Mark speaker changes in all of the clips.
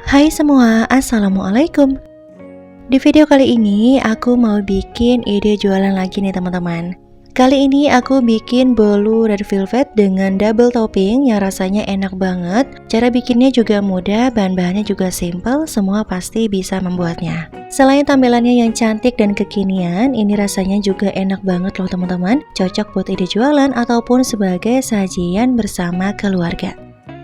Speaker 1: Hai semua, Assalamualaikum. Di video kali ini aku mau bikin ide jualan lagi nih teman-teman. Kali ini aku bikin bolu red velvet dengan double topping yang rasanya enak banget. Cara bikinnya juga mudah, bahan-bahannya juga simple, semua pasti bisa membuatnya. Selain tampilannya yang cantik dan kekinian, ini rasanya juga enak banget loh teman-teman. Cocok buat ide jualan ataupun sebagai sajian bersama keluarga.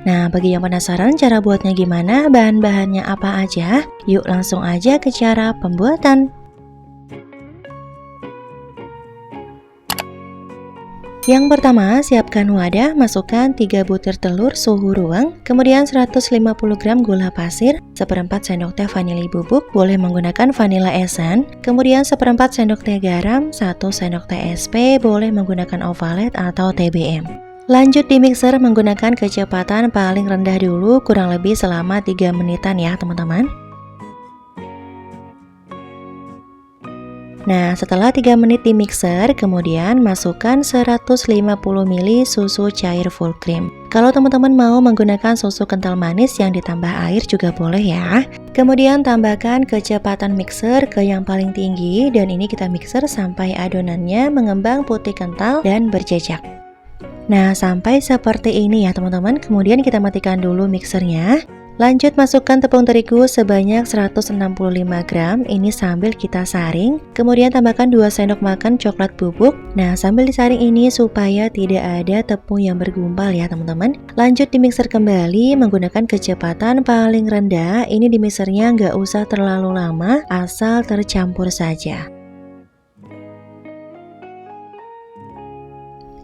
Speaker 1: Nah, bagi yang penasaran cara buatnya gimana, bahan-bahannya apa aja, yuk langsung aja ke cara pembuatan. Yang pertama, siapkan wadah, masukkan 3 butir telur suhu ruang, kemudian 150 gram gula pasir, seperempat sendok teh vanili bubuk, boleh menggunakan vanilla essence, kemudian seperempat sendok teh garam, 1 sendok teh SP, boleh menggunakan ovalet atau TBM. Lanjut di mixer menggunakan kecepatan paling rendah dulu kurang lebih selama 3 menitan ya teman-teman. Nah, setelah 3 menit di mixer, kemudian masukkan 150 ml susu cair full cream. Kalau teman-teman mau menggunakan susu kental manis yang ditambah air juga boleh ya. Kemudian tambahkan kecepatan mixer ke yang paling tinggi dan ini kita mixer sampai adonannya mengembang putih kental dan berjejak. Nah, sampai seperti ini ya teman-teman. Kemudian kita matikan dulu mixernya. Lanjut masukkan tepung terigu sebanyak 165 gram. Ini sambil kita saring. Kemudian tambahkan 2 sendok makan coklat bubuk. Nah, sambil disaring ini supaya tidak ada tepung yang bergumpal ya teman-teman. Lanjut di mixer kembali menggunakan kecepatan paling rendah. Ini di mixernya nggak usah terlalu lama, asal tercampur saja.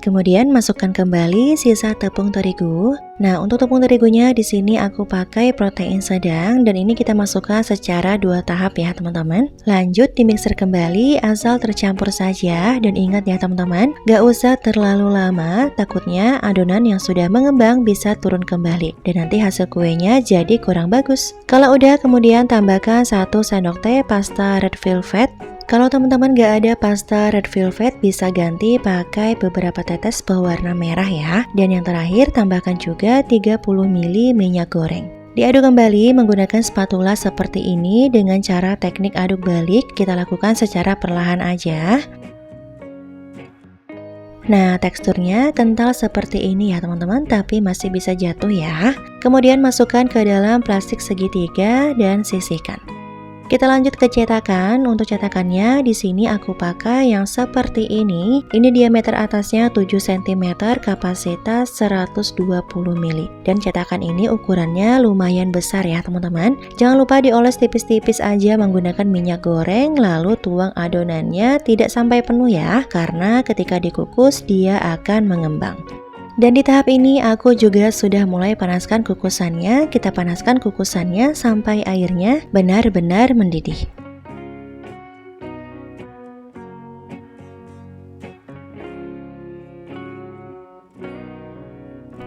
Speaker 1: Kemudian masukkan kembali sisa tepung terigu. Nah, untuk tepung terigunya di sini aku pakai protein sedang dan ini kita masukkan secara 2 tahap ya teman-teman. Lanjut di mixer kembali asal tercampur saja dan ingat ya teman-teman, gak usah terlalu lama, takutnya adonan yang sudah mengembang bisa turun kembali dan nanti hasil kuenya jadi kurang bagus. Kalau udah kemudian tambahkan 1 sendok teh pasta red velvet. Kalau teman-teman gak ada pasta red velvet bisa ganti pakai beberapa tetes berwarna merah ya. Dan yang terakhir tambahkan juga 30 ml minyak goreng. Diaduk kembali menggunakan spatula seperti ini dengan cara teknik aduk balik kita lakukan secara perlahan aja. Nah, teksturnya kental seperti ini ya teman-teman, tapi masih bisa jatuh ya. Kemudian masukkan ke dalam plastik segitiga dan sisihkan. Kita lanjut ke cetakan. Untuk cetakannya di sini aku pakai yang seperti ini. Ini diameter atasnya 7 cm, kapasitas 120 ml. Dan cetakan ini ukurannya lumayan besar ya teman-teman. Jangan lupa dioles tipis-tipis aja menggunakan minyak goreng, lalu tuang adonannya tidak sampai penuh ya, karena ketika dikukus dia akan mengembang. Dan di tahap ini aku juga sudah mulai panaskan kukusannya. Kita panaskan kukusannya sampai airnya benar-benar mendidih.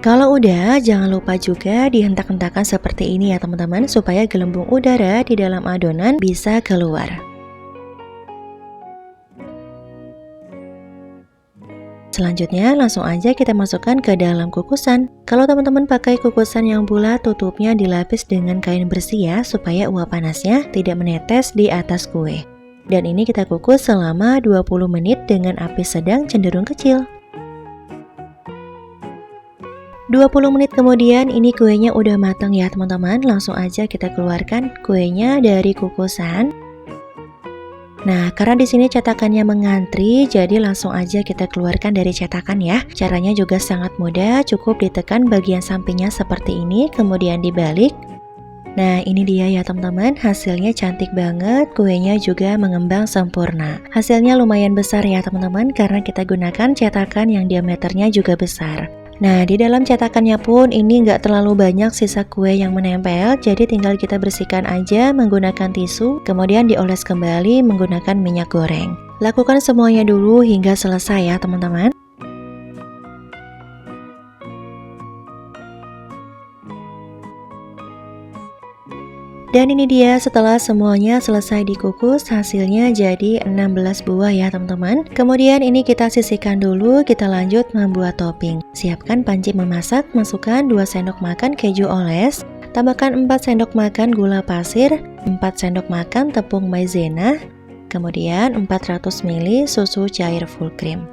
Speaker 1: Kalau udah, jangan lupa juga dihentak-hentakan seperti ini ya teman-teman, supaya gelembung udara di dalam adonan bisa keluar. Selanjutnya langsung aja kita masukkan ke dalam kukusan. Kalau teman-teman pakai kukusan yang bulat, tutupnya dilapis dengan kain bersih ya, supaya uap panasnya tidak menetes di atas kue. Dan ini kita kukus selama 20 menit dengan api sedang cenderung kecil. 20 menit kemudian ini kuenya udah matang ya teman-teman. Langsung aja kita keluarkan kuenya dari kukusan. Nah, karena di sini cetakannya mengantri, jadi langsung aja kita keluarkan dari cetakan ya. Caranya juga sangat mudah, cukup ditekan bagian sampingnya seperti ini, kemudian dibalik. Nah, ini dia ya teman-teman, hasilnya cantik banget, kuenya juga mengembang sempurna. Hasilnya lumayan besar ya teman-teman, karena kita gunakan cetakan yang diameternya juga besar. Nah, di dalam cetakannya pun ini nggak terlalu banyak sisa kue yang menempel, jadi tinggal kita bersihkan aja menggunakan tisu, kemudian dioles kembali menggunakan minyak goreng. Lakukan semuanya dulu hingga selesai ya teman-teman. Dan ini dia setelah semuanya selesai dikukus, hasilnya jadi 16 buah ya teman-teman. Kemudian ini kita sisihkan dulu, kita lanjut membuat topping. Siapkan panci memasak, masukkan 2 sendok makan keju oles, Tambahkan 4 sendok makan gula pasir, 4 sendok makan tepung maizena, kemudian 400 ml susu cair full cream.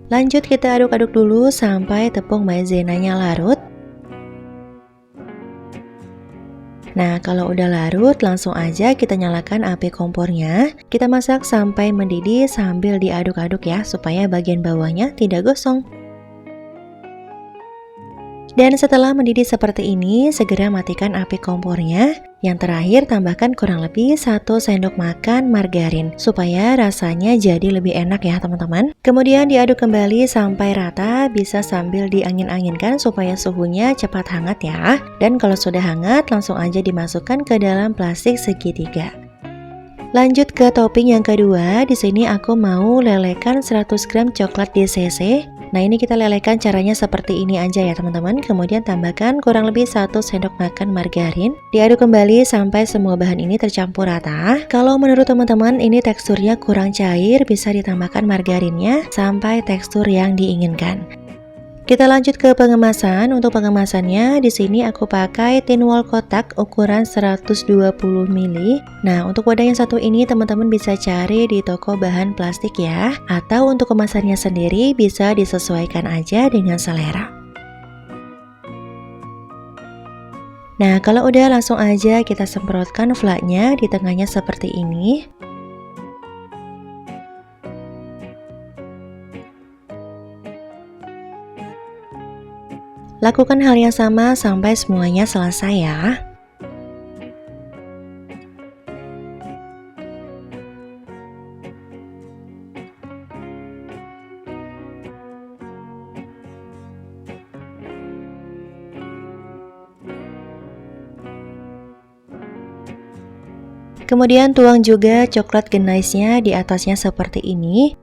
Speaker 1: Lanjut kita aduk-aduk dulu sampai tepung maizenanya larut. Nah, kalau udah larut, langsung aja kita nyalakan api kompornya. Kita masak sampai mendidih sambil diaduk-aduk ya, supaya bagian bawahnya tidak gosong. Dan setelah mendidih seperti ini, segera matikan api kompornya. Yang terakhir, tambahkan kurang lebih 1 sendok makan margarin, supaya rasanya jadi lebih enak ya teman-teman. Kemudian diaduk kembali sampai rata, bisa sambil diangin-anginkan supaya suhunya cepat hangat ya. Dan kalau sudah hangat, langsung aja dimasukkan ke dalam plastik segitiga. Lanjut ke topping yang kedua, di sini aku mau lelekan 100 gram coklat DCC. Nah, ini kita lelehkan caranya seperti ini aja ya teman-teman. Kemudian tambahkan kurang lebih 1 sendok makan margarin. Diaduk kembali sampai semua bahan ini tercampur rata. Kalau menurut teman-teman ini teksturnya kurang cair, bisa ditambahkan margarinnya sampai tekstur yang diinginkan. Kita lanjut ke pengemasan. Untuk pengemasannya di sini aku pakai tin wall kotak ukuran 120 ml. Nah, untuk wadah yang satu ini teman-teman bisa cari di toko bahan plastik ya. Atau untuk kemasannya sendiri bisa disesuaikan aja dengan selera. Nah, kalau udah langsung aja kita semprotkan flaknya di tengahnya seperti ini. Lakukan hal yang sama sampai semuanya selesai ya. Kemudian tuang juga coklat gneiss-nya di atasnya seperti ini.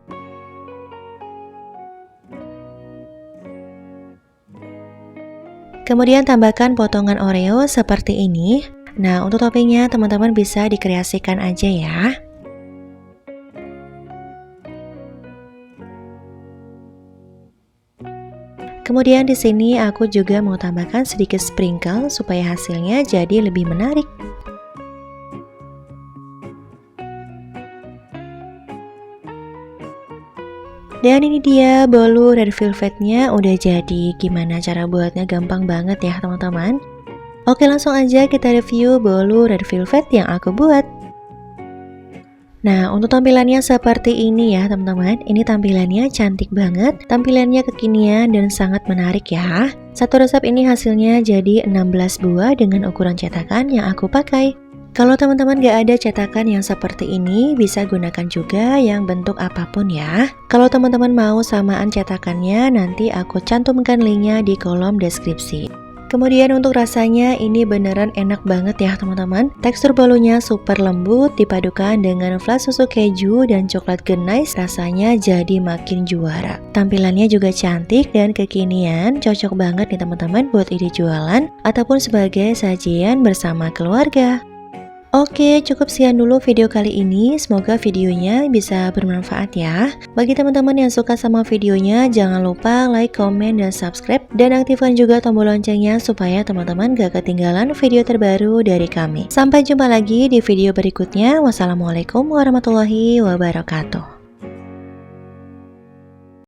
Speaker 1: Kemudian tambahkan potongan Oreo seperti ini. Nah, untuk toppingnya teman-teman bisa dikreasikan aja ya. Kemudian di sini aku juga mau tambahkan sedikit sprinkle supaya hasilnya jadi lebih menarik. Dan ini dia bolu red velvetnya udah jadi. Gimana cara buatnya? Gampang banget ya teman-teman. Oke, langsung aja kita review bolu red velvet yang aku buat. Nah, untuk tampilannya seperti ini ya teman-teman. Ini tampilannya cantik banget, tampilannya kekinian dan sangat menarik ya. Satu resep ini hasilnya jadi 16 buah dengan ukuran cetakan yang aku pakai. Kalau teman-teman gak ada cetakan yang seperti ini, bisa gunakan juga yang bentuk apapun ya. Kalau teman-teman mau samaan cetakannya, nanti aku cantumkan linknya di kolom deskripsi. Kemudian untuk rasanya ini beneran enak banget ya teman-teman. Tekstur bolunya super lembut, dipadukan dengan flat susu keju dan coklat gneiss, rasanya jadi makin juara. Tampilannya juga cantik dan kekinian, cocok banget nih teman-teman buat ide jualan ataupun sebagai sajian bersama keluarga. Oke, cukup sekian dulu video kali ini. Semoga videonya bisa bermanfaat ya. Bagi teman-teman yang suka sama videonya, jangan lupa like, comment, dan subscribe. Dan aktifkan juga tombol loncengnya supaya teman-teman gak ketinggalan video terbaru dari kami. Sampai jumpa lagi di video berikutnya. Wassalamualaikum warahmatullahi wabarakatuh.